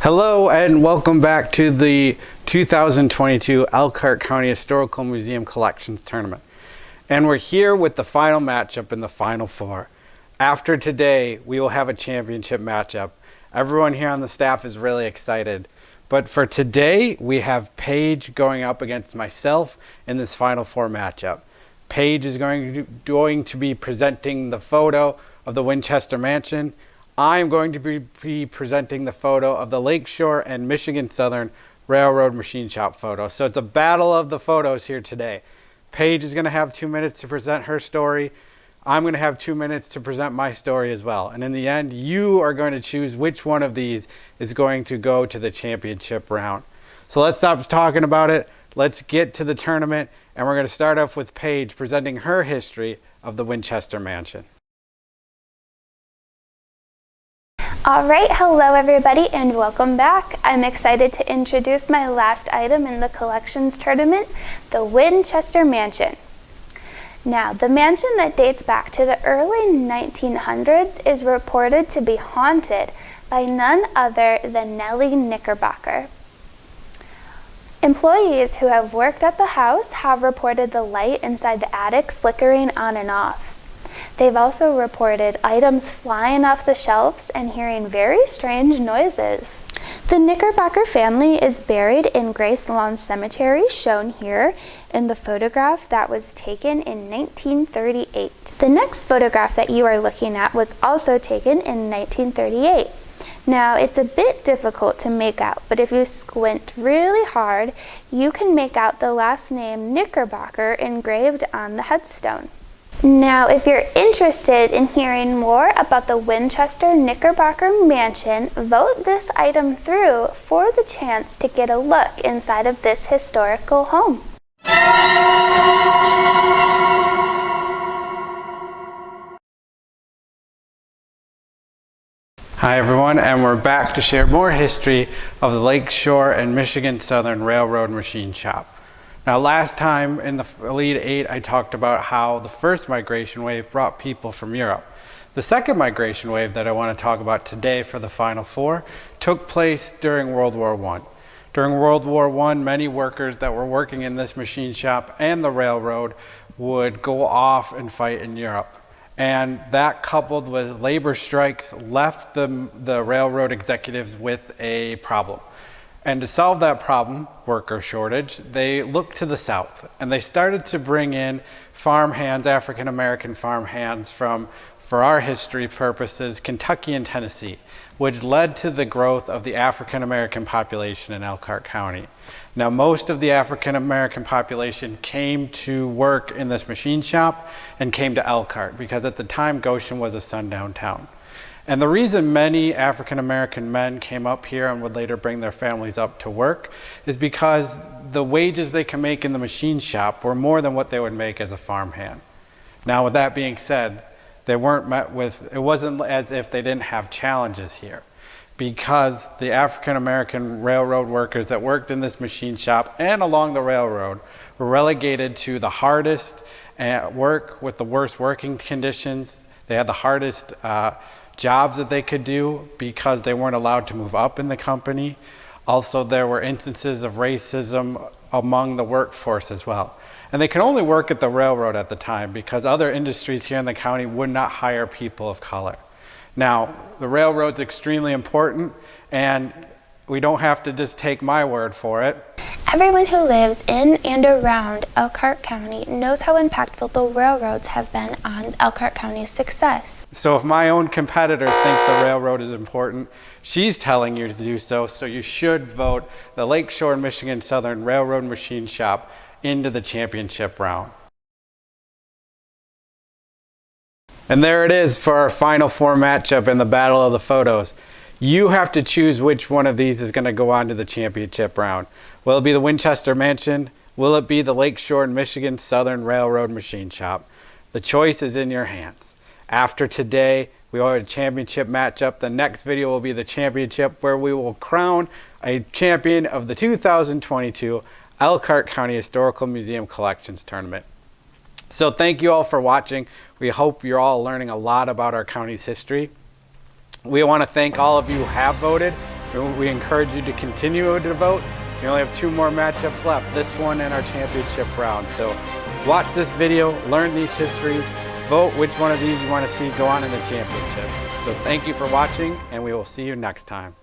Hello and welcome back to the 2022 Elkhart County Historical Museum Collections Tournament. And we're here with the final matchup in the Final Four. After today, we will have a championship matchup. Everyone here on the staff is really excited. But for today, we have Paige going up against myself in this Final Four matchup. Paige is going to be presenting the photo of the Winchester Mansion. I'm going to be presenting the photo of the Lakeshore and Michigan Southern Railroad Machine Shop photo. So it's a battle of the photos here today. Paige is going to have 2 minutes to present her story. I'm going to have 2 minutes to present my story as well. And in the end, you are going to choose which one of these is going to go to the championship round. So let's stop talking about it. Let's get to the tournament. And we're going to start off with Paige presenting her history of the Winchester Mansion. All right, hello everybody and welcome back. I'm excited to introduce my last item in the collections tournament, the Winchester Mansion. Now, the mansion that dates back to the early 1900s is reported to be haunted by none other than Nellie Knickerbocker. Employees who have worked at the house have reported the light inside the attic flickering on and off. They've also reported items flying off the shelves and hearing very strange noises. The Knickerbocker family is buried in Grace Lawn Cemetery, shown here in the photograph that was taken in 1938. The next photograph that you are looking at was also taken in 1938. Now, it's a bit difficult to make out, but if you squint really hard, you can make out the last name Knickerbocker engraved on the headstone. Now, if you're interested in hearing more about the Winchester Knickerbocker Mansion, vote this item through for the chance to get a look inside of this historical home. Hi everyone, and we're back to share more history of the Lakeshore and Michigan Southern Railroad Machine Shop. Now, last time in the Elite 8, I talked about how the first migration wave brought people from Europe. The second migration wave that I want to talk about today for the Final Four took place during World War I. During World War I, many workers that were working in this machine shop and the railroad would go off and fight in Europe. And that, coupled with labor strikes, left the railroad executives with a problem. And to solve that problem, worker shortage, they looked to the South and they started to bring in farm hands, African-American farm hands from, for our history purposes, Kentucky and Tennessee, which led to the growth of the African-American population in Elkhart County. Now, most of the African-American population came to work in this machine shop and came to Elkhart because at the time Goshen was a sundown town. And the reason many African-American men came up here and would later bring their families up to work is because the wages they can make in the machine shop were more than what they would make as a farmhand. Now, with that being said, they weren't met with, it wasn't as if they didn't have challenges here, because the African-American railroad workers that worked in this machine shop and along the railroad were relegated to the hardest work with the worst working conditions. They had the hardest jobs that they could do because they weren't allowed to move up in the company. Also, there were instances of racism among the workforce as well. And they could only work at the railroad at the time because other industries here in the county would not hire people of color. Now, the railroad's extremely important, and we don't have to just take my word for it. Everyone who lives in and around Elkhart County knows how impactful the railroads have been on Elkhart County's success. So if my own competitor thinks the railroad is important, she's telling you to do so, so you should vote the Lakeshore and Michigan Southern Railroad Machine Shop into the championship round. And there it is for our Final Four matchup in the Battle of the Photos. You have to choose which one of these is going to go on to the championship round. Will it be the Winchester Mansion? Will it be the Lakeshore and Michigan Southern Railroad Machine Shop? The choice is in your hands. After today, we will have a championship matchup. The next video will be the championship where we will crown a champion of the 2022 Elkhart County Historical Museum Collections Tournament. So thank you all for watching. We hope you're all learning a lot about our county's history. We want to thank all of you who have voted We encourage you to continue to vote. We only have 2 more matchups left, this one and our championship round. So watch this video, learn these histories, vote which one of these you want to see go on in the championship. So thank you for watching, and we will see you next time.